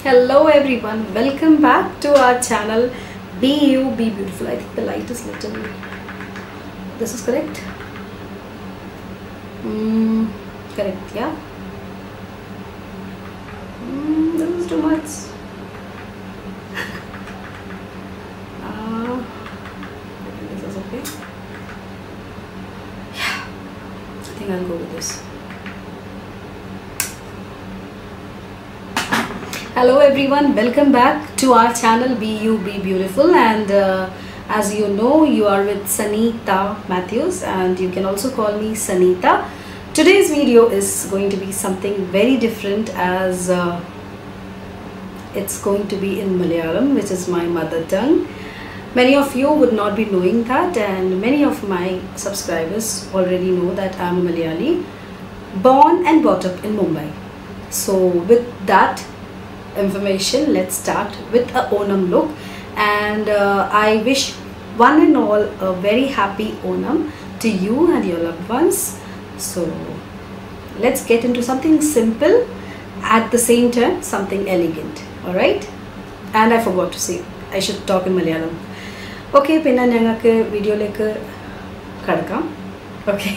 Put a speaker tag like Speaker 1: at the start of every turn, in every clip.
Speaker 1: Hello everyone, welcome back to our channel Be You Be Beautiful. I think the light is little. This is correct? Correct, yeah. This is too much. I think this is okay. Yeah, I think I'll go with this. Hello everyone, welcome back to our channel Be You Be Beautiful, and as you know, you are with Sanita Matthews and you can also call me Sanita. Today's video is going to be something very different as it's going to be in Malayalam, which is my mother tongue. Many of you would not be knowing that, and many of my subscribers already know that I'm Malayali, born and brought up in Mumbai. So with that information, let's start with a Onam look, and I wish one and all a very happy Onam to you and your loved ones. So let's get into something simple at the same time something elegant. Alright, and I forgot to say I should talk in Malayalam. Okay, pinna njangalku video lekku kadakam. Okay.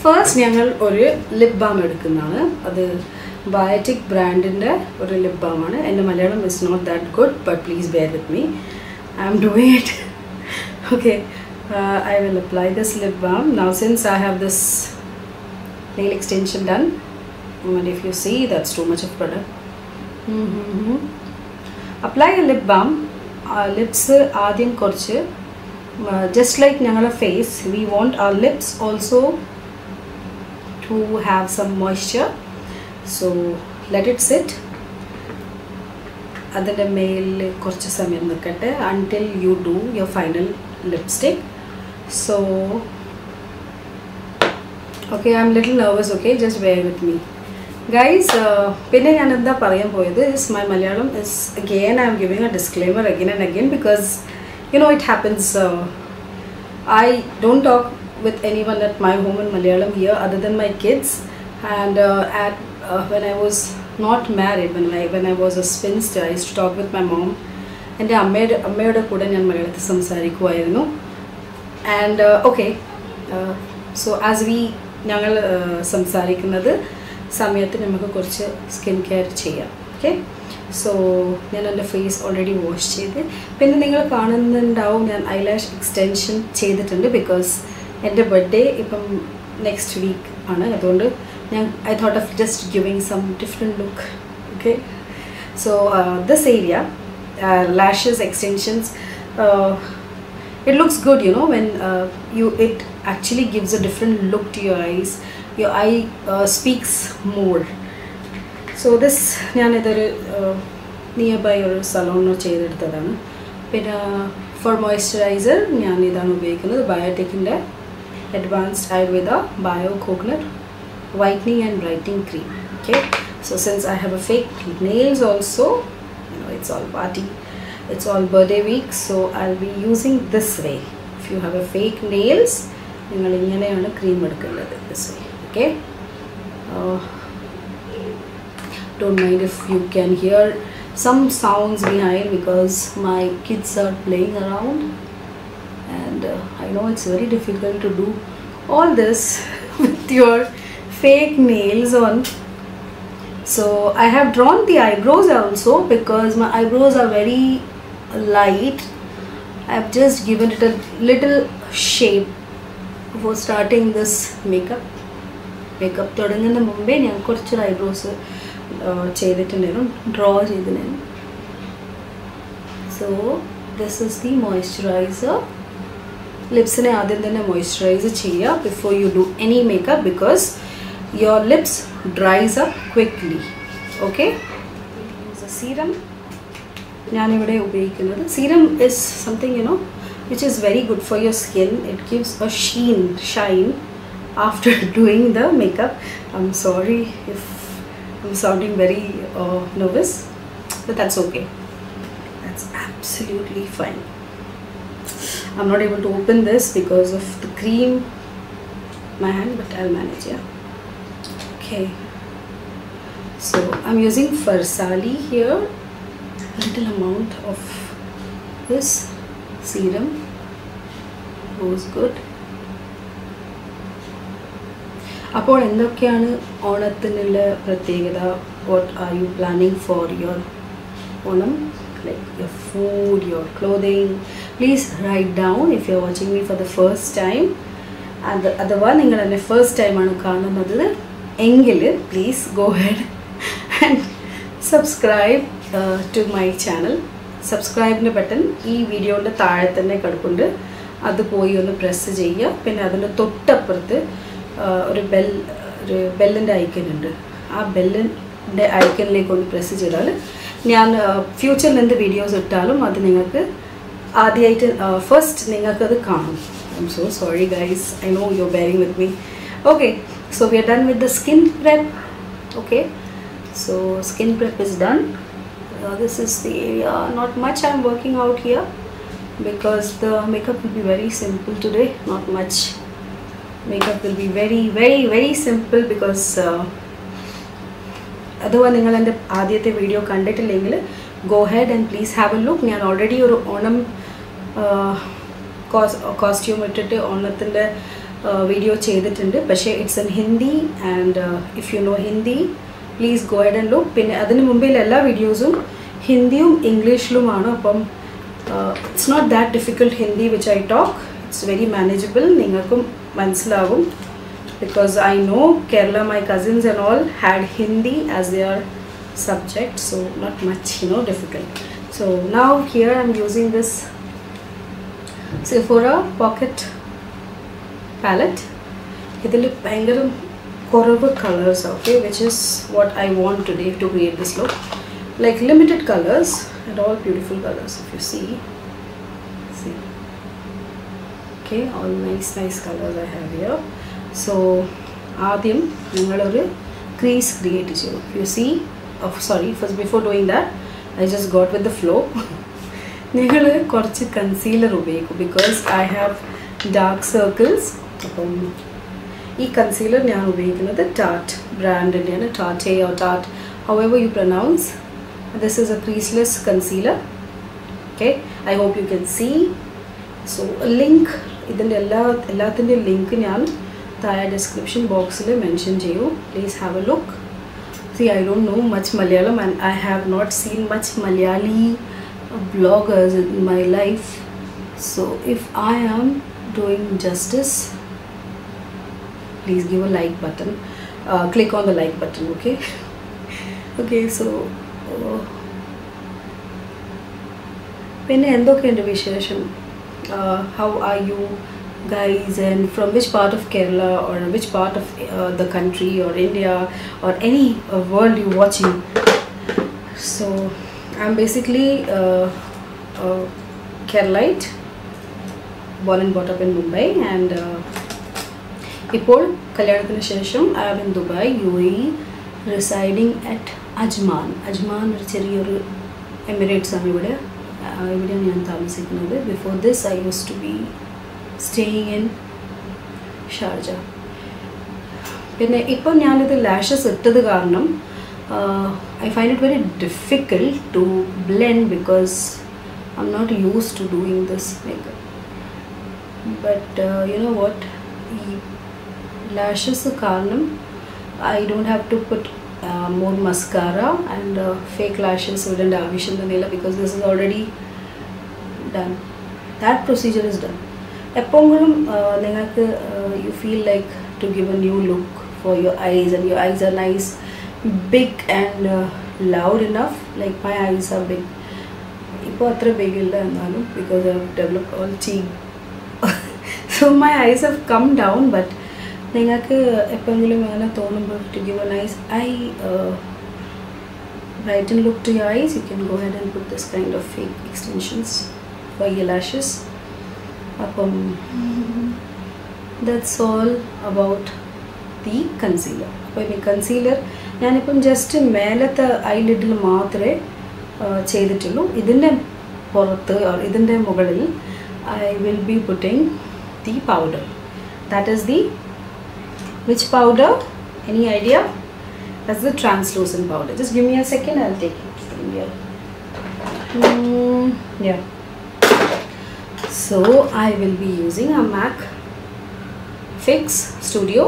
Speaker 1: First njangal oru lip balm edukunnanu. Adu Biotic brand in the lip balm. And Malayalam is not that good, but please bear with me. I'm doing it. Okay, I will apply this lip balm. Now since I have this nail extension done, and if you see, that's too much of product. Apply a lip balm. Lips aadiyam korchu. Just like our face, we want our lips also to have some moisture. So let it sit until you do your final lipstick. So okay, I'm little nervous, okay, just bear with me guys. Is my Malayalam is, again I'm giving a disclaimer again and again, because you know it happens. I don't talk with anyone at my home in Malayalam here other than my kids, and when I was not married, when I was a spinster, I used to talk with my mom. And and okay, so as we samsarikunadu samayathu namakku korchu skin care cheyam. Okay, so ഞാൻ എൻ്റെ face already wash ചെയ്ത്, പിന്നെ നിങ്ങൾ കാണുന്നുണ്ടാവും ഞാൻ eyelash extension ചെയ്തിട്ടുണ്ട്, because എൻ്റെ birthday ഇപ്പം നെക്സ്റ്റ് വീക്ക് ആണ്. അതുകൊണ്ട് I thought of just giving some different look. Okay, so this area, lashes, extensions, it looks good, you know, when it actually gives a different look to your eyes. Your eye speaks more. So this nearby or salon no cheyidedutadana. Pinna for moisturizer njan idanu upayogikkunu Biotic inde advanced Ayurveda bio coconut whitening and brightening cream. Okay, so since I have a fake nails also, you know, it's all party, it's all birthday week, so I'll be using this way. If you have a fake nails, you will cream this way. Okay, don't mind if you can hear some sounds behind, because my kids are playing around, and I know it's very difficult to do all this with your fake nails on. So I have drawn the eyebrows also, because my eyebrows are very light. I've just given it a little shape before starting this makeup തുടങ്ങുന്ന മുമ്പേ ഞാൻ കുറച്ച് eyebrows ചെയ്തിട്ടുണ്ടായിരുന്നു, draw ചെയ്തിട്ടുണ്ടായിരുന്നു. So this is the moisturizer. ലിപ്സിനെ ആദ്യം തന്നെ moisturise ചെയ്യുക before you do any makeup, because your lips dries up quickly. Okay, use a serum. Serum is something, you know, which is very good for your skin. It gives a shine after doing the makeup. I'm sorry if I'm sounding very nervous, but that's okay, that's absolutely fine. I'm not able to open this because of the cream my hand, but I'll manage. Yeah, okay, So I'm using Farsali here, little amount of this serum goes good. അപ്പോൾ എന്തൊക്കെയാണ് ഓണത്തിനുള്ള പ്രത്യേകത? What are you planning for your Onam? Like your food, your clothing. Please write down if you're watching me for the first time. And അഥവാ നിങ്ങൾ എൻ്റെ first ടൈമാണ് കാണുന്നത് എങ്കിൽ please go ahead and subscribe to my channel. സബ്സ്ക്രൈബിൻ്റെ button ഈ വീഡിയോയുടെ താഴെ തന്നെ കിടപ്പുണ്ട്. അത് പോയി ഒന്ന് പ്രസ് ചെയ്യുക. പിന്നെ അതിൻ്റെ തൊട്ടപ്പുറത്ത് ഒരു ബെല്ലിൻ്റെ ഐക്കൺ ഉണ്ട്. ആ ബെല്ലിൻ്റെ ഐക്കണിലേക്ക് ഒന്ന് പ്രസ് ചെയ്താൽ ഞാൻ ഫ്യൂച്ചറിൽ എന്ത് വീഡിയോസ് ഇട്ടാലും അത് നിങ്ങൾക്ക് ആദ്യമായിട്ട് ഫസ്റ്റ് നിങ്ങൾക്കത് കാണും. I'm so sorry guys, I know you're bearing with me. Okay, so we are done with the skin prep. Okay, so skin prep is done. This is the area. Not much I'm working out here because the makeup will be very simple today. Not much makeup will be very simple because അഥവാ നിങ്ങൾ എൻ്റെ ആദ്യത്തെ video കണ്ടിട്ടില്ലെങ്കിൽ go ahead and please have a look. ഞാൻ already ഒരു Onam costume ഇട്ടിട്ട് ഓണത്തിൻ്റെ video ചെയ്തിട്ടുണ്ട്. പക്ഷേ it's in Hindi and if you know Hindi please go ahead and look. പിന്നെ അതിന് മുമ്പിൽ എല്ലാ വീഡിയോസും ഹിന്ദിയും ഇംഗ്ലീഷിലുമാണ്. അപ്പം it's not that difficult Hindi which I talk. It's very manageable. നിങ്ങൾക്കും മനസ്സിലാകും. Because I know Kerala, my cousins and all had Hindi as their subject, so not much, difficult. So now here I'm using this Sephora pocket palette. Idil bhangaram koravu colors, okay, which is what I want today to create this look. Like limited colors and all beautiful colors. If you see, okay, all nice colors I have here. So ആദ്യം നിങ്ങളൊരു crease create ചെയ്യൂ. You see, first before doing that I just got with the flow. നിങ്ങൾ കുറച്ച് concealer ഉപയോഗിക്കും because I have dark circles. അപ്പം ഈ concealer ഞാൻ ഉപയോഗിക്കുന്നത് Tarte ബ്രാൻഡിൻ്റെയാണ്. Tarte or Tarte, however you pronounce. This is a creaseless concealer. Okay, I hope you can see. So link ഇതിൻ്റെ എല്ലാത്തിൻ്റെ link ഞാൻ താഴെ ഡിസ്ക്രിപ്ഷൻ ബോക്സിൽ മെൻഷൻ ചെയ്യൂ. Please have A look. See, I don't know much Malayalam and I have not seen much Malayali bloggers in my life. So if I am doing justice, please give a like button. Click on the like button, okay? Okay, so പിന്നെ എന്തൊക്കെയുണ്ട് വിശേഷം? How are you guys, and from which part of Kerala or which part of the country or India or any world you watching? So I'm basically a Keralite, born and brought up in Mumbai, and ഇപ്പോൾ കല്യാണത്തിന് ശേഷം I am in Dubai, UAE, residing at Ajman. Ajman ഒരു ചെറിയൊരു Emirates ആണ്. ഇവിടെയാണ് ഞാൻ താമസിക്കുന്നത്. Before this I used to be staying in Sharjah. പിന്നെ ഇപ്പോൾ ഞാനിത് ലാഷസ് ഇട്ടത് കാരണം I find it very difficult to blend because I'm not used to doing this makeup. But you know what, lashes കാരണം I don't have to put more mascara and fake lashes ഇടേണ്ട ആവശ്യം തന്നെയില്ല because this is already done. That procedure is done. എപ്പോഴും നിങ്ങൾക്ക് you feel like to give a new look for your eyes, and your eyes are nice, big and loud enough. Like my eyes are big. ഇപ്പോൾ അത്ര big ഇല്ല എന്നാലും because I have developed all cheek. So my eyes have come down, but നിങ്ങൾക്ക് എപ്പോഴെങ്കിലും അങ്ങനെ തോന്നുമ്പോൾ to give a nice eye brighten look to your eyes, you can go ahead and put this kind of fake extensions for your lashes. അപ്പം that's all about the concealer. അപ്പോൾ ഈ concealer ഞാനിപ്പം just മേലത്തെ ഐലിഡിൽ മാത്രമേ ചെയ്തിട്ടുള്ളൂ. ഇതിൻ്റെ പുറത്ത് ഇതിൻ്റെ മുകളിൽ I will be putting the powder. That is the which powder? Any idea? That's the translucent powder. Just give me a second, I'll take it from here. Yeah. So I will be using a MAC Fix Studio,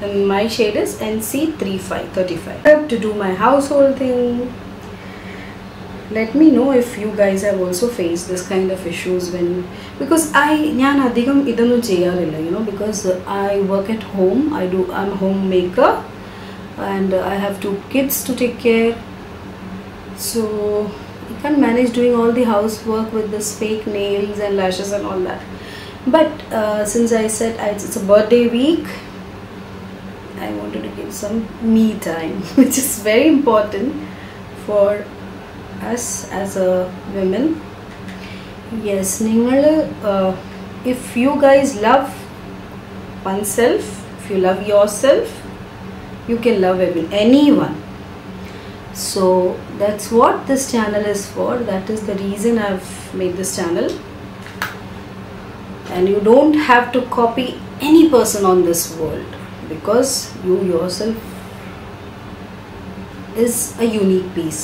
Speaker 1: and my shade is NC35. To do my household thing. Let me know if you guys have also faced this kind of issues because ഞാൻ അധികം ഇതൊന്നും ചെയ്യാറില്ല, because I work at home. I'm a homemaker and I have 2 kids to take care, so I can't manage doing all the housework with this fake nails and lashes and all that. But since I said it's a birthday week, I wanted to give some me time, which is very important for us as a women. Yes, if you guys love oneself, if you love yourself, you can love anyone. So that's what this channel is for. That is the reason I've made this channel. And you don't have to copy any person on this world, because you yourself is a unique piece,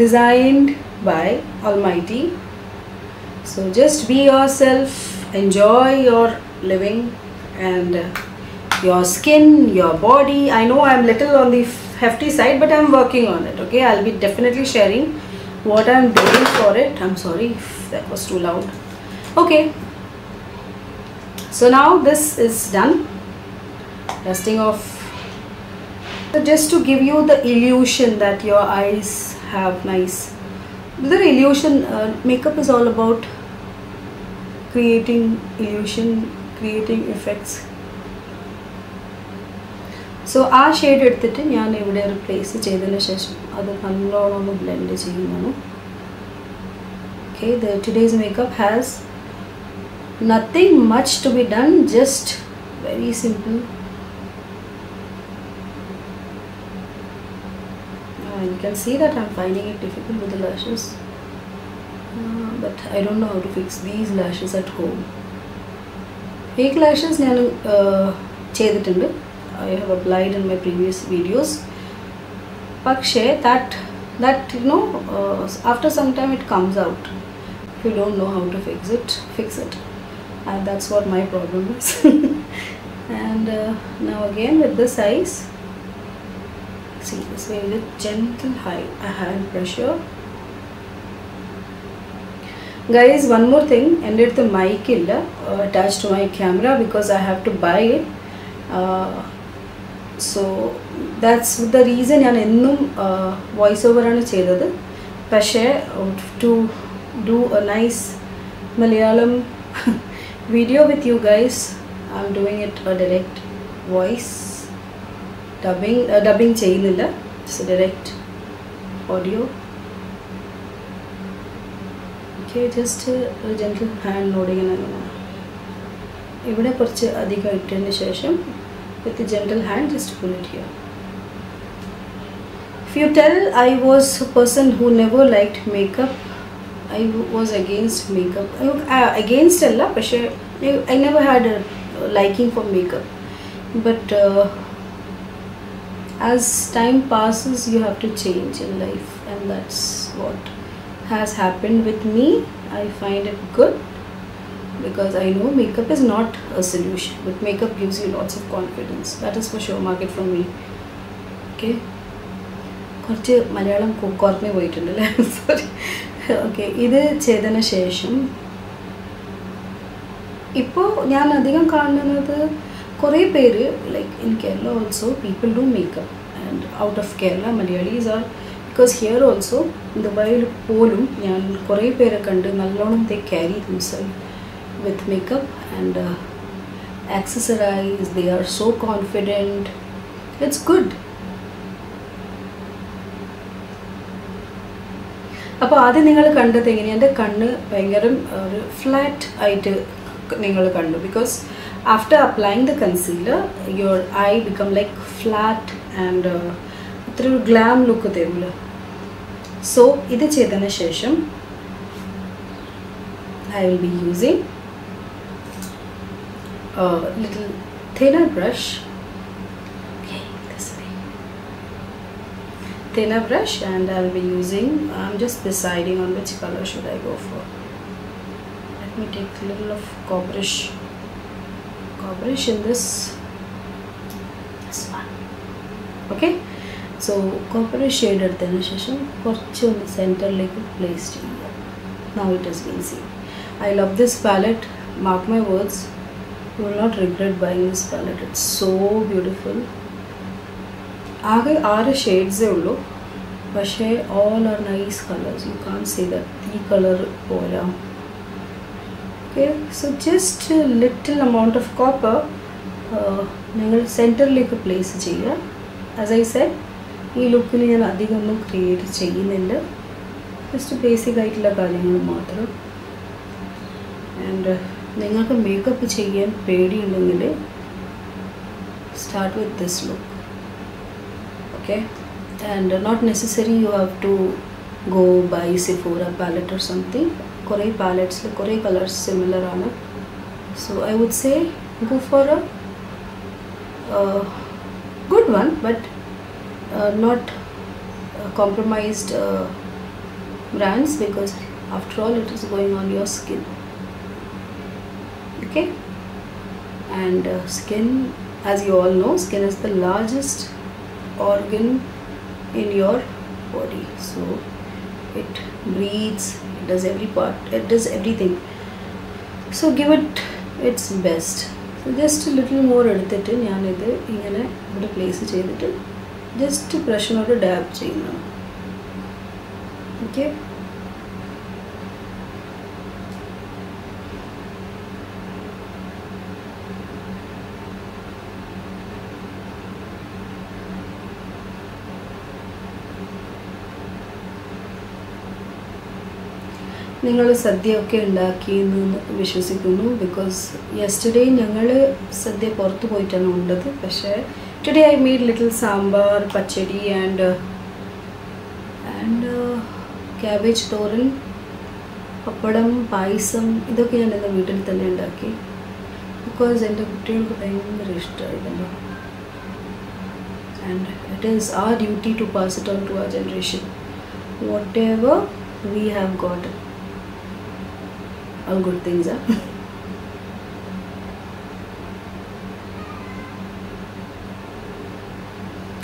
Speaker 1: designed by Almighty. So just be yourself, enjoy your living and your skin, your body. I know I'm little on the hefty side, but I'm working on it. Okay, I'll be definitely sharing what I'm doing for it. I'm sorry if that was too loud. Okay, so now this is done, dusting off. So just to give you the illusion that your eyes have nice, the illusion, makeup is all about creating illusion, creating effects. So ആ shade എടുത്തിട്ട് ഞാൻ ഇവിടെ replace ചെയ്തതിന് ശേഷം അത് നല്ലോണം ഒന്ന് blend ചെയ്യുന്നതാണ്. Okay, today's makeup has nothing much to be done, just very simple. You can see that I'm finding it difficult with the lashes, but I don't know how to fix these lashes at home. Fake lashes I have applied in my previous videos, പക്ഷേ that after some time it comes out. If you don't know how to fix it, and that's what my problem is. And now again with this eyes, see this way with gentle hand pressure. Guys, one more thing, and the mic illa attached to my camera because I have to buy it. So that's the reason I ennum voice over aanu cheythathu. പക്ഷേ to do a nice Malayalam video with you guys, I'm doing it a direct voice dubbing ചെയ്യുന്നില്ല, just a direct audio. Okay, just a gentle hand loading അങ്ങനെ ഇവിടെ കുറച്ച് അധികം ഇട്ടതിന് ശേഷം with a gentle hand just pull it here. If you tell I was a person who never liked makeup, I was against makeup. Against Allah, I never had a liking for makeup. But as time passes, you have to change in life, and that's what has happened with me. I find it good because I know makeup is not a solution, but makeup gives you lots of confidence. That is for sure market from me. Okay. കുറച്ച് മലയാളം കുറഞ്ഞു പോയിട്ടുണ്ടല്ലേ, sorry. Okay, ഇത് ചെയ്തതിന് ശേഷം ഇപ്പോൾ ഞാൻ അധികം കാണുന്നത് കുറേ പേര്, like in Kerala also people do makeup, and out of Kerala Malayalis are, because here also ദുബായിൽ പോലും ഞാൻ കുറേ പേരെ കണ്ട് നല്ലോണം they carry himself with makeup and accessorize. They are so confident. It's good. അപ്പോൾ ആദ്യം നിങ്ങൾ കണ്ടത് എങ്ങനെയാണ്, എൻ്റെ കണ്ണ് ഭയങ്കര ഒരു ഫ്ലാറ്റ് ആയിട്ട് നിങ്ങൾ കണ്ടു, because after applying the concealer your I become like flat and അത്ര ഒരു ഗ്ലാം ലുക്ക് തരില്ല. സോ ഇത് ചെയ്തതിന് ശേഷം I will be using a little thinner brush. Okay. thinner brush, and I'll be using, I'm just deciding on which color should I go for. Let me take a little of copperish in this one. Okay, so copperish shade എടുത്തതിനു ശേഷം കുറച്ച് ഒന്ന് സെന്ററിലേക്ക് place ചെയ്യുക. Now it has been seen. I love this palette. Mark my words, you will not regret buying this palette. It's so beautiful. ആകെ 6 ഷെയ്ഡ്സേ ഉള്ളൂ, പക്ഷേ all are nice colors. You can't say that ഈ colour പോരാ. Okay, so just a little amount of copper നിങ്ങൾ സെൻറ്ററിലേക്ക് place ചെയ്യുക. As I said, ഈ ലുക്കിൽ ഞാൻ അധികമൊന്നും ക്രിയേറ്റ് ചെയ്യുന്നില്ല, ജസ്റ്റ് ബേസിക് ആയിട്ടുള്ള കാര്യങ്ങൾ മാത്രം. ആൻഡ് നിങ്ങൾക്ക് മേക്കപ്പ് ചെയ്യാൻ പേടിയുണ്ടെങ്കിൽ start with this look. Okay, and not necessary you have to go buy Sephora palette or something. Kore palettes le kore colors similar aanu, so I would say go for a good one, but not compromised brands, because after all it is going on your skin. Okay, and skin, as you all know, skin is the largest organ in your body, so it breathes, it does every part, it does everything, so give it its best. So just a little more എടുത്തിട്ട് ഞാനിത് ഇങ്ങനെ ഇവിടെ place ചെയ്തിട്ട് just ബ്രഷിനോട് dab ചെയ്യുന്നു. Okay, നിങ്ങൾ സദ്യയൊക്കെ ഉണ്ടാക്കിയെന്ന് വിശ്വസിക്കുന്നു, because yesterday ഞങ്ങൾ സദ്യ പുറത്ത് പോയിട്ടാണ് ഉള്ളത്. പക്ഷേ today I made little sambar, pachadi and cabbage thoran, pappadam, payasam, ഇതൊക്കെ ഞാൻ എൻ്റെ വീട്ടിൽ തന്നെ ഉണ്ടാക്കി. ബിക്കോസ് എൻ്റെ കുട്ടികൾക്ക് ഭയങ്കര ഇഷ്ടമായിരുന്നു. And it is our duty to pass it on to our generation. Whatever we have got, all good things are.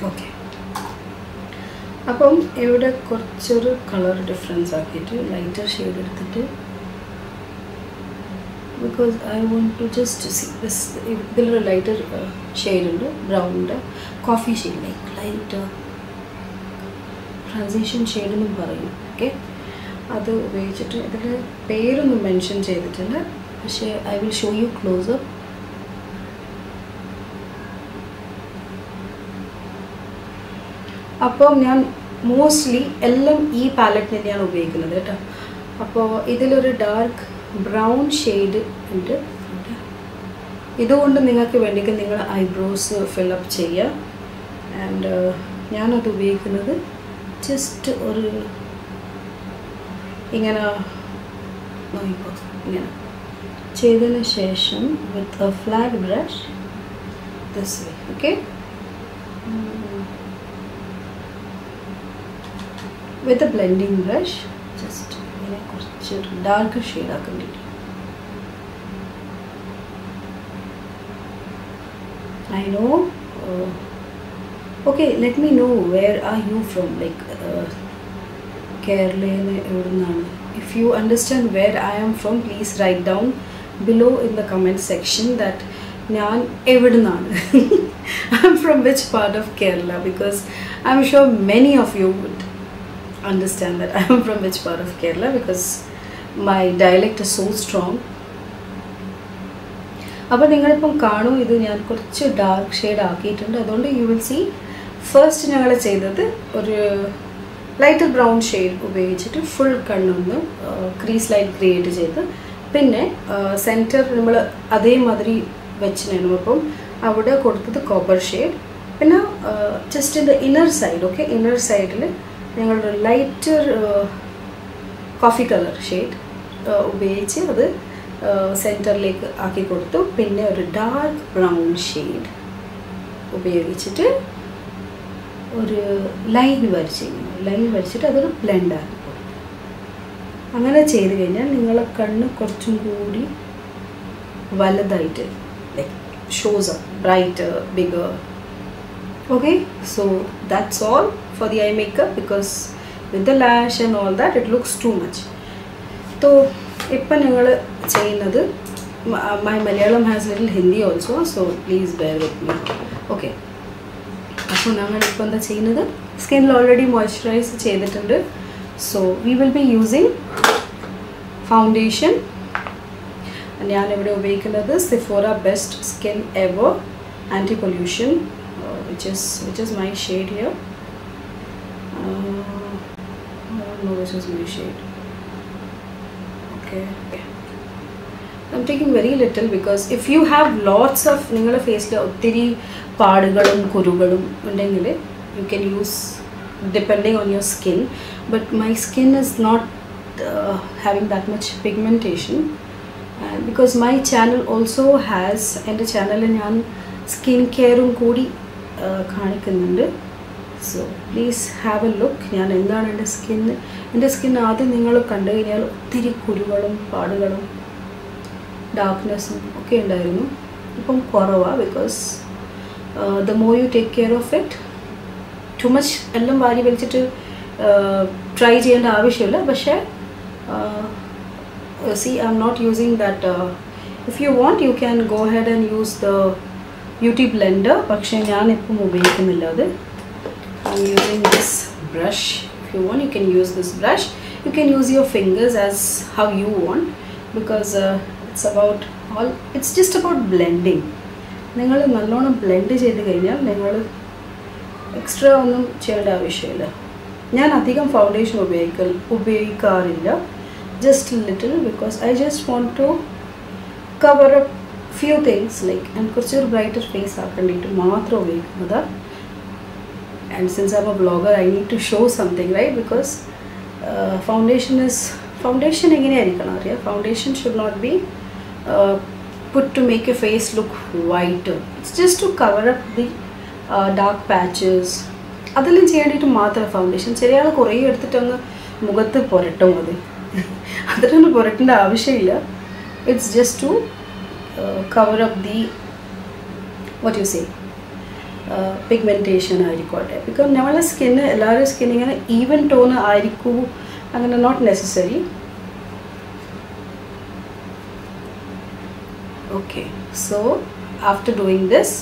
Speaker 1: Okay, അപ്പം ഇവിടെ കുറച്ചൊരു കളർ ഡിഫറൻസ് ആക്കിയിട്ട് ലൈറ്റർ ഷെയ്ഡ് എടുത്തിട്ട്, because I want to just see this. ഇതിലൊരു lighter shade ഉണ്ട്, ബ്രൗണിൻ്റെ coffee shade, light transition shade എന്നും പറയും. ഓക്കെ, അത് ഉപയോഗിച്ചിട്ട് ഇതിൽ പേരൊന്നും മെൻഷൻ ചെയ്തിട്ടില്ല, പക്ഷേ I will show you close up. അപ്പോൾ ഞാൻ മോസ്റ്റ്ലി എല്ലാം ഈ പാലറ്റ് തന്നെയാണ് ഉപയോഗിക്കുന്നത് കേട്ടോ. അപ്പോൾ ഇതിലൊരു ഡാർക്ക് ബ്രൗൺ ഷെയ്ഡ് ഉണ്ട്. ഇതുകൊണ്ട് നിങ്ങൾക്ക് വേണ്ടിയിട്ട് നിങ്ങൾ ഐബ്രോസ് ഫില്ലപ്പ് ചെയ്യുക. ആൻഡ് ഞാനത് ഉപയോഗിക്കുന്നത് ജസ്റ്റ് ഒരു ഇങ്ങനെ നോക്കിക്കോ, ഇങ്ങനെ ചെയ്തതിന് ശേഷം with a flat brush this way. Okay, with a blending brush just ഇങ്ങനെ കുറച്ച് ഡാർക്ക് ഷെയ്ഡ് ആക്കേണ്ടിട്ട്. I know. Okay, let me know where are you from, like Kerala evidunnaanu. If you understand where I am from, please write down below in the comment section that njan evidunnaanu. I am from which part of Kerala, because I am sure many of you would understand that I am from which part of Kerala, because my dialect is so strong. അപ്പോൾ നിങ്ങളിപ്പം കാണും, ഇത് ഞാൻ കുറച്ച് dark shade ആക്കിയിട്ടുണ്ട്. അതുകൊണ്ട് you will see first ഞങ്ങൾ ചെയ്തത് ഒരു ലൈറ്റ് ബ്രൗൺ ഷെയ്ഡ് ഉപയോഗിച്ചിട്ട് ഫുൾ കണ്ണൊന്ന് ക്രീസ് ലൈൻ ക്രിയേറ്റ് ചെയ്ത്, പിന്നെ സെൻറ്റർ നമ്മൾ അതേമാതിരി വെച്ചിരുന്നു. അപ്പം അവിടെ കൊടുത്തത് കോപ്പർ ഷെയ്ഡ്, പിന്നെ just in the inner side. Okay, inner സൈഡിൽ ഞങ്ങളൊരു ലൈറ്റർ കോഫി കളർ ഷെയ്ഡ് ഉപയോഗിച്ച് അത് സെൻറ്ററിലേക്ക് ആക്കി കൊടുത്തു. പിന്നെ ഒരു ഡാർക്ക് ബ്രൗൺ ഷെയ്ഡ് ഉപയോഗിച്ചിട്ട് ഒരു ലൈൻ വരച്ചിരിക്കുന്നു. ലൈൻ വരച്ചിട്ട് അതൊരു ബ്ലെൻഡാക്കി. അങ്ങനെ ചെയ്ത് കഴിഞ്ഞാൽ നിങ്ങളെ കണ്ണ് കുറച്ചും കൂടി വലുതായിട്ട് like shows up brighter bigger. Okay, so that's all for the eye makeup because with the lash and all that it looks too much. So ipo ningal cheyyunnathu, my Malayalam has little Hindi also, so please bear with me. Okay, so nangal ipo endha cheyyunnathu, skin already moisturize cheyidittunde, so we will be using foundation. ഞാൻ ഇവിടെ ഉപയോഗിക്കുന്നത് Sephora Best Skin Ever Anti Pollution, which is my shade here. I don't know which is my shade. Okay, I'm taking very little because if you have lots of നിങ്ങളുടെ ഫേസിൽ ഒത്തിരി പാടുകളും കുരുകളും ഉണ്ടെങ്കിൽ you can use depending on your skin, but my skin is not having that much pigmentation, and because my channel also has എൻ്റെ ചാനലിൽ ഞാൻ skin കെയറും കൂടി കാണിക്കുന്നുണ്ട്. So please have A look. ഞാൻ എന്താണ് എൻ്റെ സ്കിൻ ആദ്യം നിങ്ങൾ കണ്ടു കഴിഞ്ഞാൽ ഒത്തിരി കുരുകളും പാടുകളും ഡാർക്ക്നെസ്സും ഒക്കെ ഉണ്ടായിരുന്നു. ഇപ്പം കുറവാണ് because the more you take care of it. Too much എല്ലാം വാരി വലിച്ചിട്ട് ട്രൈ ചെയ്യേണ്ട ആവശ്യമില്ല. പക്ഷേ see, I'm not using that. If you want you can go ahead and use the beauty blender, പക്ഷേ ഞാൻ ഇപ്പം ഉപയോഗിക്കുന്നില്ല അത്. I'm using this brush. If you want you can use this brush. You can use your fingers as how you want because it's just about blending. നിങ്ങൾ നല്ലോണം blend ചെയ്ത് കഴിഞ്ഞാൽ നിങ്ങൾ എക്സ്ട്രാ ഒന്നും ചെയ്യേണ്ട ആവശ്യമില്ല. ഞാൻ അധികം ഫൗണ്ടേഷൻ ഉപയോഗിക്കാറില്ല, just a little, because I just want to cover up few things like I'm കുറച്ചൊരു brighter face ആക്കണ്ടിട്ട് മാത്രം ഉപയോഗിക്കുന്നത്. And since I'm a vlogger I need to show something, right? Because foundation എങ്ങനെയായിരിക്കണം അറിയാം. Foundation should not be put to make your face look whiter. It's just to cover up the dark patches. അതെല്ലാം ചെയ്യേണ്ടിയിട്ട് മാത്രം foundation. ചെറിയ ആൾ കുറേ എടുത്തിട്ടങ്ങ് മുഖത്ത് പുരട്ടും, അതിനൊന്നും പുരട്ടേണ്ട ആവശ്യമില്ല. It's just to cover up the what you say pigmentation ആയിരിക്കോട്ടെ. ബിക്കോസ് നമ്മളെ സ്കിന്ന് എല്ലാവരും സ്കിൻ ഇങ്ങനെ ഈവൻ ടോൺ ആയിരിക്കൂ അങ്ങനെ not necessary. Okay, so after doing this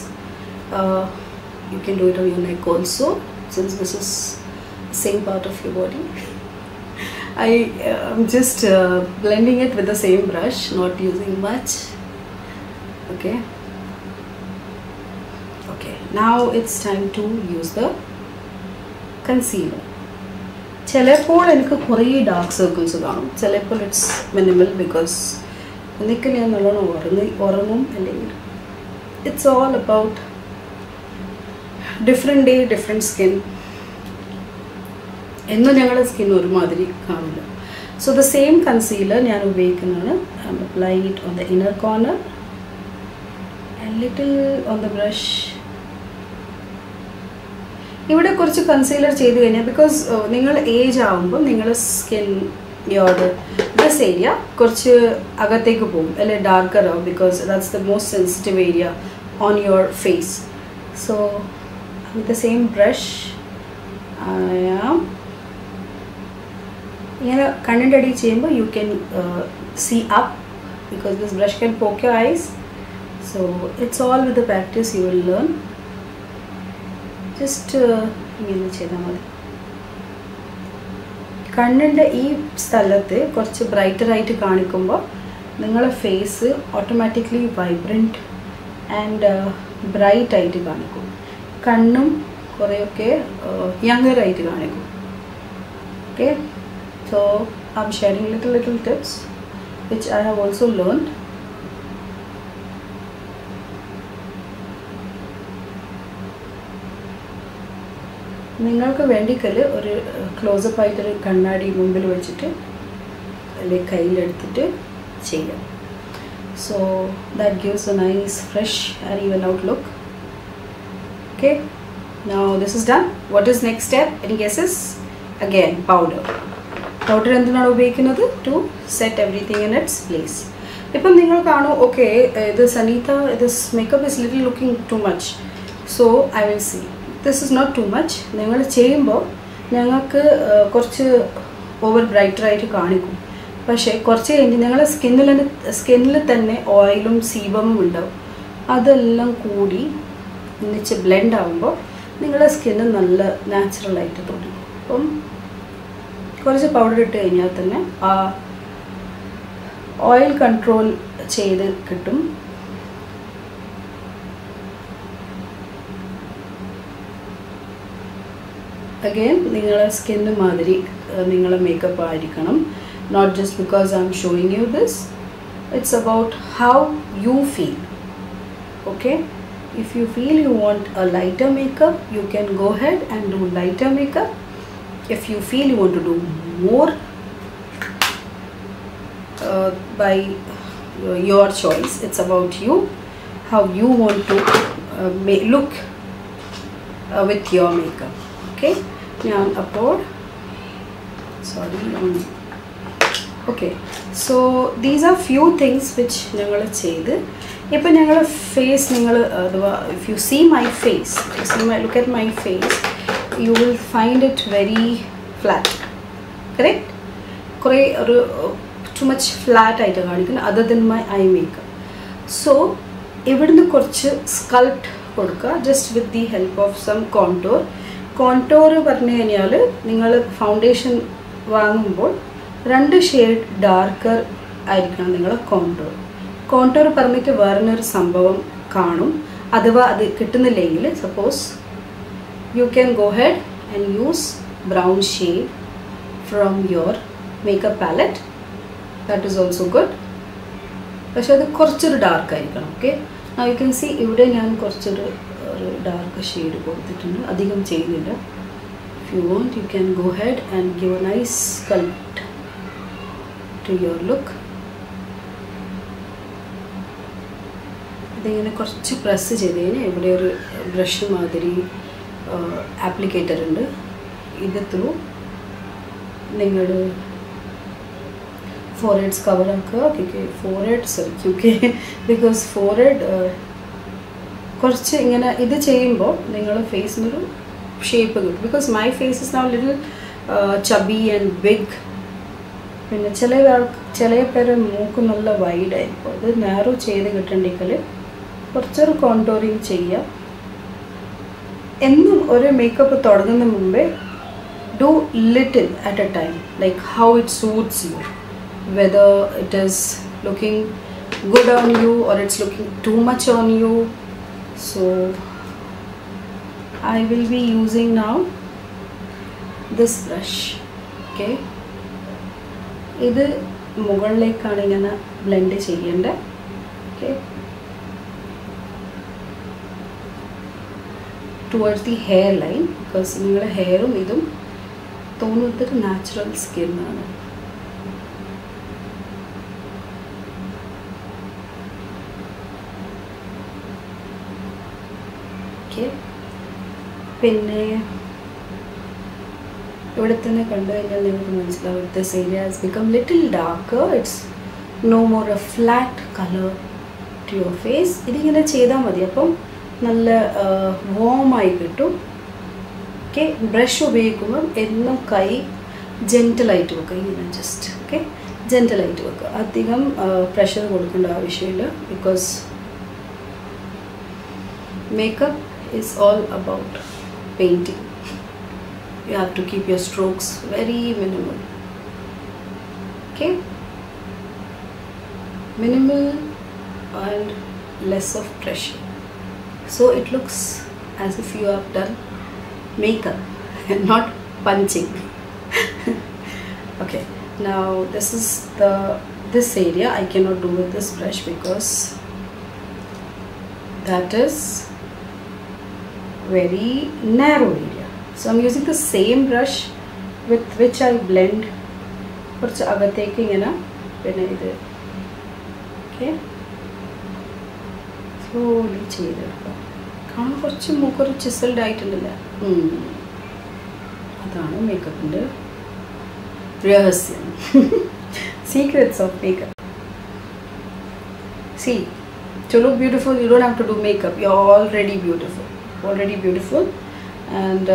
Speaker 1: you can do it on your neck also, since this is the same part of your body. I'm just blending it with the same brush, not using much. Okay, now it's time to use the concealer. ചിലപ്പോൾ എനിക്ക് കുറേ dark circles കാണും, ചിലപ്പോൾ it's minimal because എന്നൊക്കെ ഞാൻ നല്ലോണം ഉറങ്ങും. അല്ലെങ്കിൽ it's all about different day different skin. എന്നും ഞങ്ങളുടെ സ്കിൻ ഒരുമാതിരി കാണില്ല. സോ ദ സെയിം കൺസീലർ ഞാൻ ഉപയോഗിക്കുന്നതാണ്. I am applying it on the inner corner and little on the brush. ഇവിടെ കുറച്ച് കൺസീലർ ചെയ്ത് കഴിഞ്ഞാൽ ബിക്കോസ് നിങ്ങൾ ഏജ് ആകുമ്പോൾ നിങ്ങളുടെ സ്കിൻ ദിസ് ഏരിയ കുറച്ച് അകത്തേക്ക് പോകും, അല്ലെങ്കിൽ ഡാർക്കർ ആവും, because that's the most sensitive area on your face. So with the same brush I am കണ്ണിൻ്റെ അടി ചെയ്യുമ്പോൾ you can see up because this brush can poke your eyes. So it's all with the practice you will learn. Just ഇങ്ങനെ ചെയ്താൽ മതി. കണ്ണിൻ്റെ ഈ സ്ഥലത്ത് കുറച്ച് ബ്രൈറ്ററായിട്ട് കാണിക്കുമ്പോൾ നിങ്ങളുടെ face automatically vibrant and bright ആയിട്ട് കാണിക്കും. കണ്ണും കുറേയൊക്കെ യങ്ങർ ആയിട്ട് കാണിക്കും. Okay, so I am sharing little tips which I have also learned. നിങ്ങൾക്ക് വേണ്ടിക്കൽ ഒരു ക്ലോസപ്പ് ആയിട്ടൊരു കണ്ണാടി മുമ്പിൽ വെച്ചിട്ട് അല്ലെങ്കിൽ കയ്യിലെടുത്തിട്ട് ചെയ്യാം. So that gives A nice fresh and even out look. Okay, Now this is done. What is next step? Any guesses? Again, powder. Powder എന്തിനാണ് ഉപയോഗിക്കുന്നത്? To set everything in its place. ഇപ്പം നിങ്ങൾ കാണൂ, okay, this Anita, this makeup is little looking too much. So I will see. This is not too much. നിങ്ങൾ ചെയ്യുമ്പോൾ ഞങ്ങൾക്ക് കുറച്ച് over brighter ആയിട്ട് കാണിക്കും. പക്ഷേ കുറച്ച് കഴിഞ്ഞ് നിങ്ങളുടെ സ്കിന്നിൽ തന്നെ ഓയിലും സീബമും ഉണ്ടാവും. അതെല്ലാം കൂടി ഒന്നിച്ച് ബ്ലെൻഡ് ആകുമ്പോൾ നിങ്ങളുടെ സ്കിന്ന് നല്ല നാച്ചുറലായിട്ട് തോന്നും. അപ്പം കുറച്ച് പൗഡർ ഇട്ട് കഴിഞ്ഞാൽ തന്നെ ആ ഓയിൽ കൺട്രോൾ ചെയ്ത് കിട്ടും. അഗെയിൻ നിങ്ങളുടെ സ്കിന്ന് മാതിരി നിങ്ങളുടെ മേക്കപ്പ് ആയിരിക്കണം. Not just because I am showing you this, it's about how you feel. Okay, if you feel you want a lighter makeup, you can go ahead and do lighter makeup. If you feel you want to do more, by your choice. It's about you, how you want to look with your makeup. Okay, now upward. Sorry. Okay, so these are few things which ഞങ്ങൾ ചെയ്ത്. ഇപ്പോൾ ഞങ്ങളുടെ face നിങ്ങൾ അഥവാ if you see my face, look at my face, you will find it very flat, correct? കുറേ ഒരു too much flat ആയിട്ട് കാണിക്കുന്നു other than my eye makeup. So ഇവിടുന്ന് കുറച്ച് സ്കൾപ്റ്റ് കൊടുക്കുക just with the help of some contour. Contour പറഞ്ഞു കഴിഞ്ഞാൽ നിങ്ങൾ ഫൗണ്ടേഷൻ വാങ്ങുമ്പോൾ 2 ഷെയ്ഡ് ഡാർക്കർ ആയിരിക്കണം നിങ്ങളുടെ കോണ്ടോർ. കോണ്ടോർ പറഞ്ഞിട്ട് വേറൊരു സംഭവം കാണും. അഥവാ അത് കിട്ടുന്നില്ലെങ്കിൽ suppose you can go head and use brown shade from your makeup palette. That is also good. പക്ഷെ അത് കുറച്ചൊരു ഡാർക്ക് ആയിരിക്കണം. ഓക്കെ, യു ക്യാൻ സി ഇവിടെ ഞാൻ കുറച്ചൊരു ഡാർക്ക് ഷെയ്ഡ് കൊടുത്തിട്ടുണ്ട്, അധികം ചെയ്യുന്നില്ല. If you want you can go head and give a nice sculpt to your look. ഇതിങ്ങനെ കുറച്ച് പ്രസ് ചെയ്ത് കഴിഞ്ഞാൽ ഇവിടെ ഒരു ബ്രഷ് മാതിരി ആപ്ലിക്കേറ്റർ ഉണ്ട്. ഇത് ത്രൂ നിങ്ങൾ ഫോർഹെഡ്സ് കവർ ആക്കുക. ക്യൂക്കെ ബിക്കോസ് ഫോർഹെഡ് കുറച്ച് ഇങ്ങനെ ഇത് ചെയ്യുമ്പോൾ നിങ്ങളുടെ ഫേസിനൊരു ഷേപ്പ് കിട്ടും. Because my face is now little chubby and big. പിന്നെ ചില പേര് മൂക്ക് നല്ല വൈഡായിരിക്കും. അത് നാരോ ചെയ്ത് കിട്ടണമെങ്കിൽ കുറച്ചൊരു കോണ്ടോറിങ് ചെയ്യുക. എന്നും ഒരു മേക്കപ്പ് തുടങ്ങുന്ന മുമ്പേ do little at a time, like how it suits you, whether it is looking good on you or it's looking too much on you. So I will be using now this brush. Okay, ഇത് മുകളിലേക്കാണ് ഇങ്ങനെ blend ചെയ്യേണ്ടത്. Okay, towards the hairline, because നിങ്ങളുടെ ഹെയറും ഇതും തോന്നുന്നത് natural സ്കിന്നാണ്. Okay, പിന്നെ ഇവിടെ തന്നെ കണ്ടു കഴിഞ്ഞാൽ നിങ്ങൾക്ക് മനസ്സിലാവും this area has become little darker. It's no more a flat colour to your face. ഇതിങ്ങനെ ചെയ്താൽ മതി, അപ്പം നല്ല വാമായി കിട്ടും. ഓക്കെ, ബ്രഷ് ഉപയോഗിക്കുമ്പം എന്നും കൈ ജെൻറ്റലായിട്ട് വെക്കുക. ഇങ്ങനെ ജസ്റ്റ് ഓക്കെ ജെൻറ്റലായിട്ട് വെക്കുക. അധികം പ്രഷർ കൊടുക്കേണ്ട ആവശ്യമില്ല. Because makeup is all about painting. You have to keep your strokes very minimal. Okay, minimal and less of pressure, so it looks as if you have done makeup and not punching. Okay, now this area I cannot do with this brush because that is very narrow area. So I'm using the same brush with which I blend കുറച്ച് അകത്തേക്ക് ഇങ്ങനെ പിന്നെ ഇത് okay slowly ചെയ്തെടുക്കാം. കുറച്ച് മൂക്കൊരു chiselled ആയിട്ടുണ്ടല്ലേ. അതാണ് മേക്കപ്പിൻ്റെ രഹസ്യം. Secrets of makeup. See, to look beautiful, you don't have to do makeup. You're already beautiful, and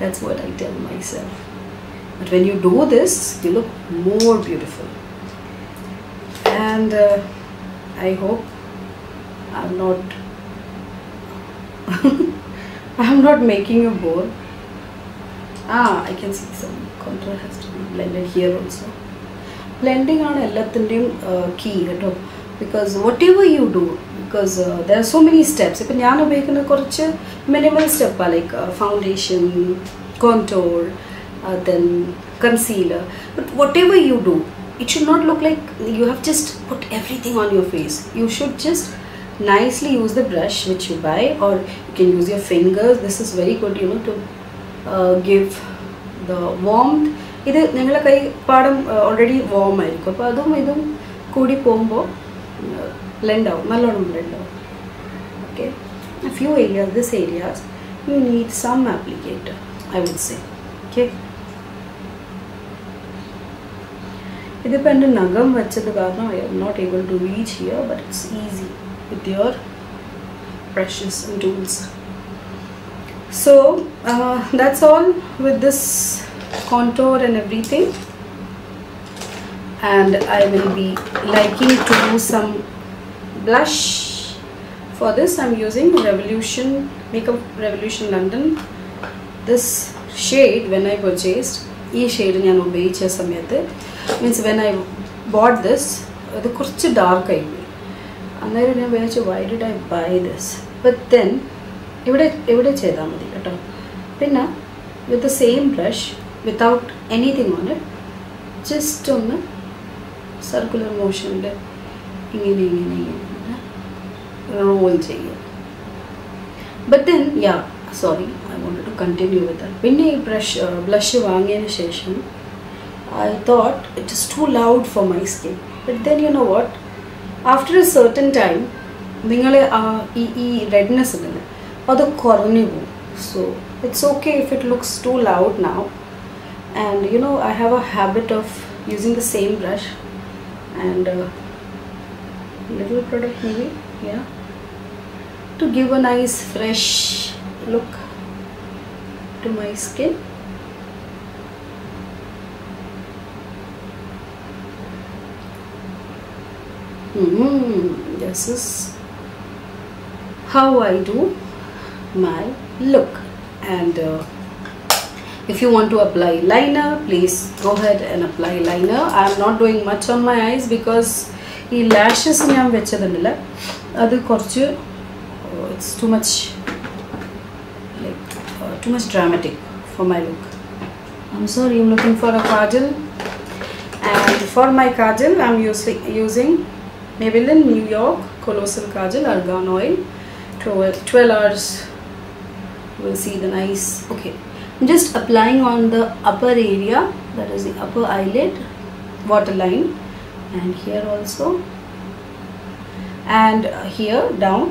Speaker 1: that's what I tell myself. But when you do this, you look more beautiful. And I hope I'm not making you bored. I can see some contour has to be blended here also. Blending on ellathindeyum key keto, because whatever you do, because there are so many steps. Ipo njan ubhayikkunna korchu minimal step like foundation, contour, then concealer. But whatever you do, it should not look like you have just put everything on your face. You should just nicely use the brush which you buy, or you can use your fingers. This is very good, to give the warmth. ഇത് നിങ്ങളെ കൈ പാടം already warm ആയിരിക്കും, അപ്പോൾ അതും ഇതും കൂടി പോകുമ്പോൾ ബ്ലെൻഡ് ആവും, നല്ലോണം ബ്ലെൻഡ് ആവും. Okay, a few areas, this areas you need some applicator, I would say. Okay, ഇതിപ്പോൾ എൻ്റെ നഖം വെച്ചത് കാരണം I am not able to reach here, but it's easy with your brushes and tools. So that's all with this contour and everything, and I will be liking to do some blush. For this I'm using Makeup Revolution London. This shade, when I purchased ee shade njan upayogicha samayathe, means when I bought this, it korchu dark ayi. Annere njan vichachu, why did I buy this? But then ഇവിടെ ചെയ്താൽ മതി കേട്ടോ. പിന്നെ with the same brush, without anything on it, just ഒന്ന് circular മോഷനിൽ ഇങ്ങനെ role ചെയ്യുക. But then sorry, I wanted to continue with that. പിന്നെ ഈ ബ്ലഷ് വാങ്ങിയതിന് ശേഷം I thought it is too loud for my skin. But then you know what, after a certain time നിങ്ങളെ ഈ redness ഉണ്ടല്ലോ അത് കുറഞ്ഞു പോകും. So it's okay if it looks too loud now. And I have a habit of using the same brush and little product maybe, to give a nice fresh look to my skin. This is how I do my look. And if you want to apply liner, please go ahead and apply liner. I am not doing much on my eyes because ee lashes njan vechadilla adu korchu it's too much dramatic for my look. I'm sorry, I'm looking for a kajal, and for my kajal I'm using Maybelline New York Colossal Kajal Argan Oil, 12 hours. We'll see the nice. Okay, I'm just applying on the upper area, that is the upper eyelid waterline, and here also, and here down.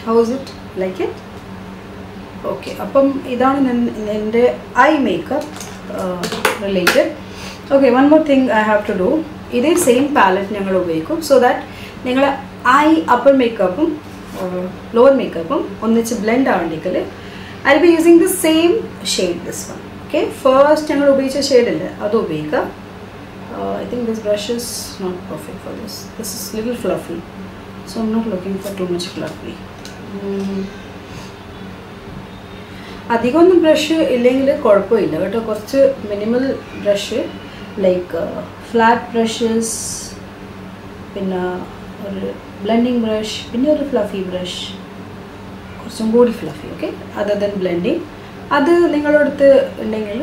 Speaker 1: How is it? Like it? Okay, appam idana ende eye makeup related. Okay, one more thing I have to do. This same palette njangal upayogikum, so that ningala eye upper makeup lower makeup onnichu blend avandikale I'll be using the same shade, this one. Okay, first njangal upayogicha shade ille adu ubeyika. I think this brush is not perfect for this. This is little fluffy, so I'm not looking for too much fluffy. അധികമൊന്നും brush ഇല്ലെങ്കിൽ കുഴപ്പമില്ല കേട്ടോ. കുറച്ച് minimal brush like flat brushes, പിന്നെ ഒരു blending brush, പിന്നെ ഒരു fluffy brush, കുറച്ചും കൂടി fluffy. Okay, other than blending അത് നിങ്ങളുടെ അടുത്ത് ഉണ്ടെങ്കിൽ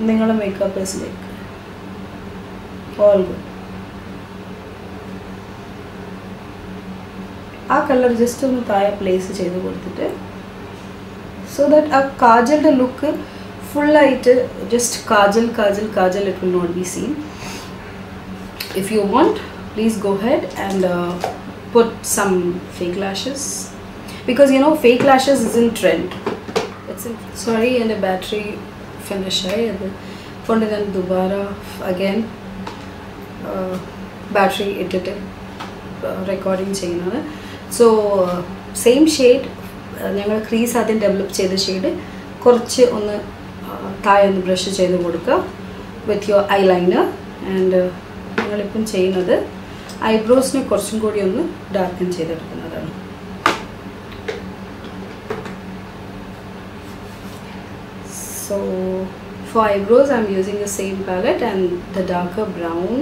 Speaker 1: നിങ്ങളുടെ makeup is like all good. ആ കളർ ജസ്റ്റ് ഒന്ന് താഴെ പ്ലേസ് ചെയ്ത് കൊടുത്തിട്ട് സോ ദാറ്റ് ആ കാജലിൻ്റെ ലുക്ക് ഫുള്ളായിട്ട് just kajal kajal kajal it will not be seen. If you want, please go ahead and put some fake lashes, because you know fake lashes is in trend. It's in, sorry, and the battery finish hai phone then dubara again battery edited recording cheyunna. So same shade ഞങ്ങൾ crease ആദ്യം develop ചെയ്ത shade കുറച്ച് ഒന്ന് താഴെ ഒന്ന് brush ചെയ്ത് കൊടുക്കുക with your eyeliner. And ഞങ്ങളിപ്പം ചെയ്യുന്നത് ഐബ്രോസിനെ കുറച്ചും കൂടി ഒന്ന് darken ചെയ്തെടുക്കുന്നതാണ്. So for eyebrows I am using the same palette and the darker brown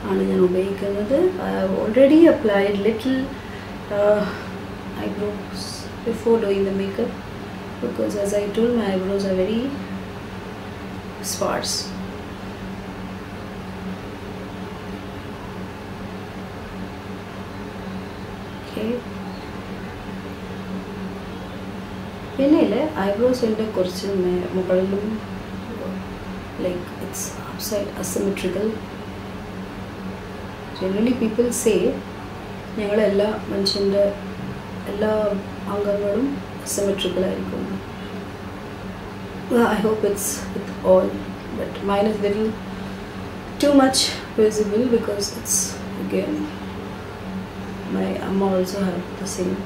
Speaker 1: ആണ് ഞാൻ ഉപയോഗിക്കുന്നത്. I have already applied little eyebrows before doing the makeup, because as I told, my eyebrows are very sparse. Okay, പിന്നെ ഐബ്രോസിൻ്റെ കുറച്ച് മുകളിലും like it's upside asymmetrical. Generally people say ഞങ്ങളെല്ലാ മനുഷ്യൻ്റെ എല്ലാ അംഗങ്ങളും symmetrical ആയിരിക്കും. I hope it's with all, but mine is little too much visible because it's again my amma also have the same.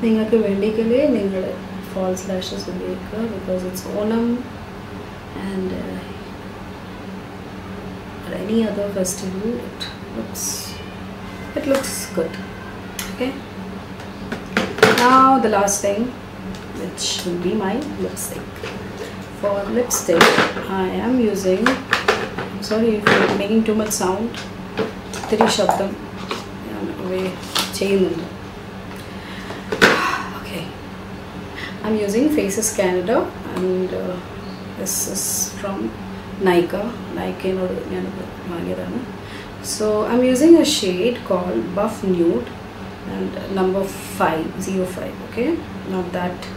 Speaker 1: നിങ്ങൾക്ക് വേണ്ടിയെങ്കിൽ നിങ്ങൾ false lashes ഉപയോഗിക്കുക, because it's Onam and or any other festival it looks good. Okay, now the last thing, which will be my lipstick. For lipstick I am using, I'm sorry if you're making too much sound, three shabdam away cheyunnundu. I'm using Faces Canada and this is from Nykaa. So I'm using a shade called Buff Nude and number 505. Okay, not that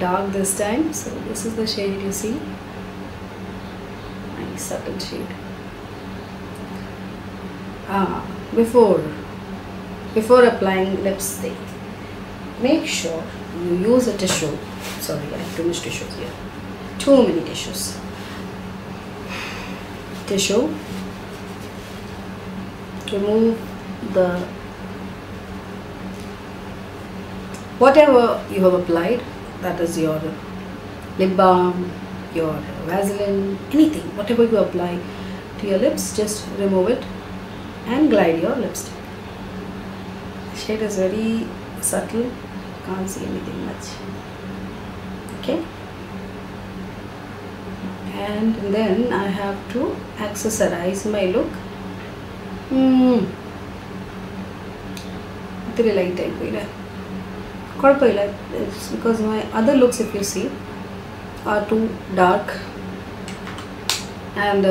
Speaker 1: dark this time. So this is the shade you see. Nice subtle shade. Before applying lipstick, make sure you use a tissue. Sorry, I have too much tissues here. Too many tissues. Tissue. Remove the whatever you have applied. That is your lip balm, your Vaseline, anything. Whatever you apply to your lips, just remove it and glide your lipstick. Shade is very subtle. Can't see anything much. Okay, and then I have to accessorize my look. Very light type illa. It's because my other looks, if you see, are too dark and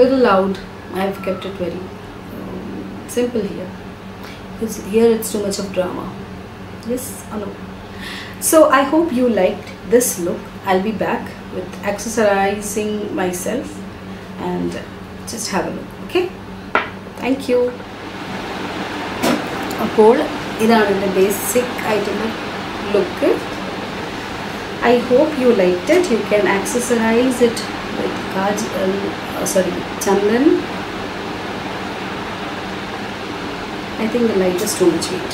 Speaker 1: little loud. I have kept it very simple here, because here it's too much of drama. Yes or no? So I hope you liked this look. I'll be back with accessorizing myself and just have a look. Okay, thank you. അപ്പോൾ ഇതാണ് എൻ്റെ basic ആയിട്ടുള്ള look. I hope you liked it. You can accessorize it with chandan. I think the light is too much heat.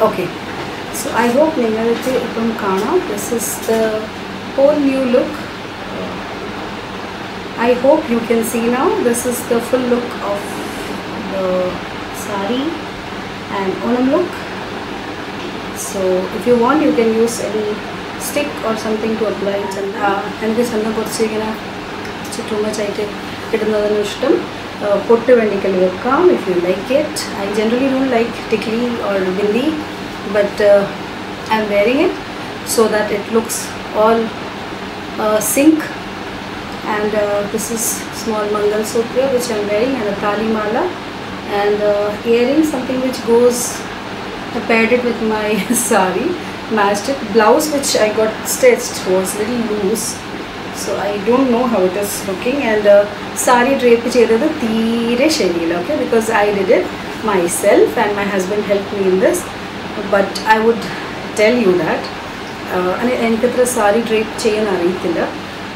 Speaker 1: Okay, so I hope ningalku ippam kaanam. This is the whole new look. I hope you can see now. This is the full look of the sari and Onam look. So if you want, you can use any stick or something to apply it. എനിക്ക് ചന്ദനം കുറച്ച് ഇങ്ങനെ too much ആയിട്ട് ഇടുന്നതിന് ഇഷ്ടം. പൊട്ട് വേണ്ടിക്കൽ വെക്കാം if you like it. I generally don't like tikli or bindi, but I'm wearing it so that it looks all sync. And this is small Mangal Sutra which I'm wearing, and a Tali Mala, and earring, something which goes, I paired it with my sari, matched it. Blouse which I got stitched was little loose, so I don't know how it is looking. And sari drape cheyadadu theere shariyilla, okay, because I did it myself and my husband helped me in this. But I would tell you that എനിക്കത്ര sari drape ചെയ്യാൻ അറിയത്തില്ല,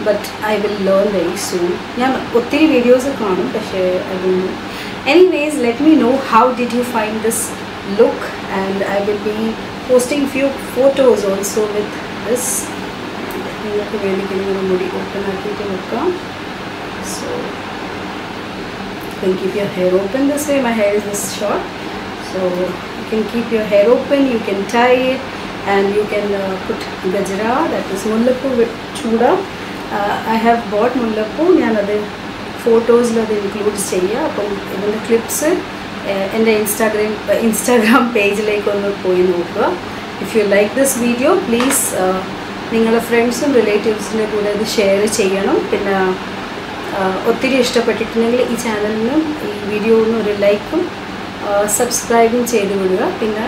Speaker 1: but I will learn very soon. ഞാൻ ഒത്തിരി videos കാണും, പക്ഷേ I don't know. Anyways, let me know how did you find this look, and I will be posting few photos also with this. നിങ്ങൾക്ക് വേണ്ടിക്കുന്ന മുടി open ആക്കിയിട്ട് നോക്കാം. So you can keep your hair open this way. My hair is this short, so you can keep your hair open, you can tie it, and you can put gajra, that is mullappu chuda. I have bought mullappu. ഞാനത് ഫോട്ടോസിൽ അത് include ചെയ്യുക. അപ്പം ഇതിൻ്റെ clips എൻ്റെ Instagram പേജിലേക്കൊന്ന് പോയി നോക്കുക. If you like this video, please നിങ്ങളുടെ ഫ്രണ്ട്സും റിലേറ്റീവ്സിൻ്റെ കൂടെ ഇത് ഷെയർ ചെയ്യണം. പിന്നെ ഒത്തിരി ഇഷ്ടപ്പെട്ടിട്ടുണ്ടെങ്കിൽ ഈ ചാനലിനും ഈ വീഡിയോനും ഒരു ലൈക്കും സബ്സ്ക്രൈബും ചെയ്ത് വിടുക. പിന്നെ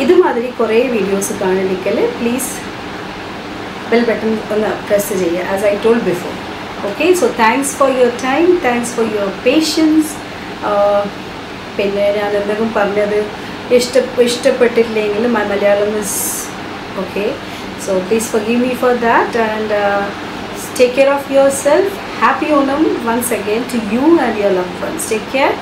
Speaker 1: ഇതുമാതിരി കുറേ വീഡിയോസ് കാണണമെങ്കിൽ പ്ലീസ് bell button ഒന്ന് പ്രസ് ചെയ്യുക, as I told before. Okay, so thanks for your time, thanks for your patience. പിന്നെ ഞാൻ എന്തെങ്കിലും പറഞ്ഞത് ഇഷ്ടപ്പെട്ടിട്ടില്ലെങ്കിൽ my Malayalam is okay, so please forgive me for that. And take care of yourself. Happy Onam once again to you and your loved ones. Take care.